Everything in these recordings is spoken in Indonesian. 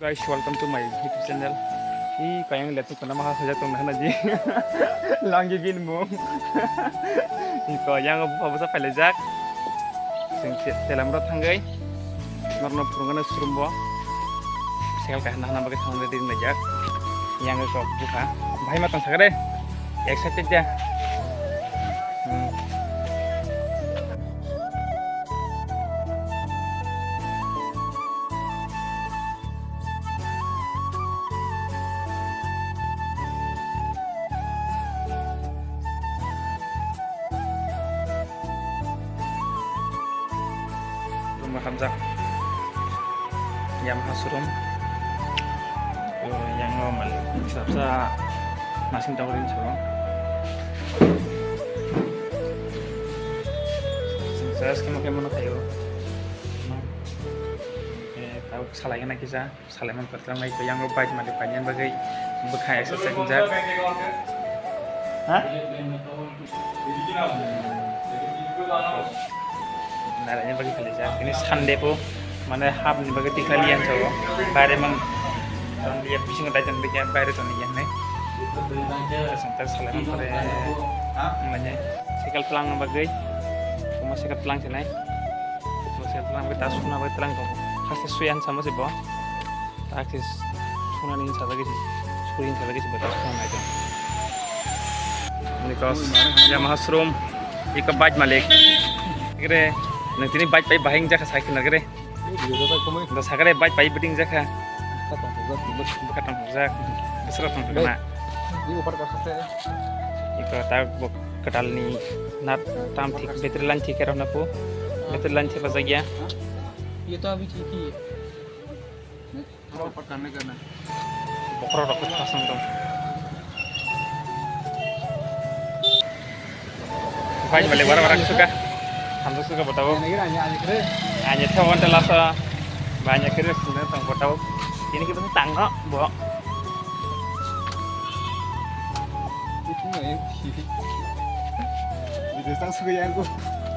guys, welcome to my YouTube channel. Kayang lihat tuh nama saja tuh mana ji, langi bin mo. Yang apa bisa pelajak, dalam rot hanggai, marno purungan surumbo, sekal kah nah nama kita hanggai di najak, yang kau buka, bahaya matang sakare, excited ya. Hamzah yang hasurum yang normal bisa masing tawarin so saya skema kayak mana kayo tahu salahnya nak kisah salaman pertama itu yang lupa cuma dipanjang bagai bekai exercise jak hah naranya bagi kalian ini Sunday po mana hab ni bagi kalian coba bare mang ton dia bising ngadajan bikin bare ton yang nih sebentar salam pare namanya sekal pelang bagai cuma sekal pelang senai sekal pelang kita suna bagi pelang kok khas suyan sama sih boh taksis suna ini salah lagi suyin salah lagi sebatas suna itu ini kos ya mahasrum ikabaj malik kira nanti ini baik baik bahing jaka saya kenal kere, dah sakare baik baik beding jaka, bukan tangzak, besar tangzak. Ini upar kasih. Iko tak bok kedal ni nat tam tik beterlan tik kerana po, beterlan tik pas lagi ya. Iya tuh abis ciki. Kalau upar karena Bokro rokok pasang tu. Baik balik barang suka. Hamzah suka बताओ hanya tahu adalah banyak kira sebenarnya tang बताओ ini kita tang kok bo itu nggak ya video sang suka yang aku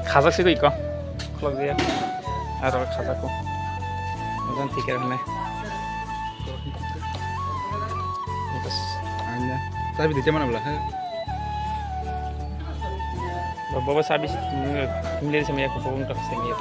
khazak sih kok kalau dia atau khazakku mungkin tiga nih terus hanya tapi di mana belah bawa habis milih sama aku pun tak semir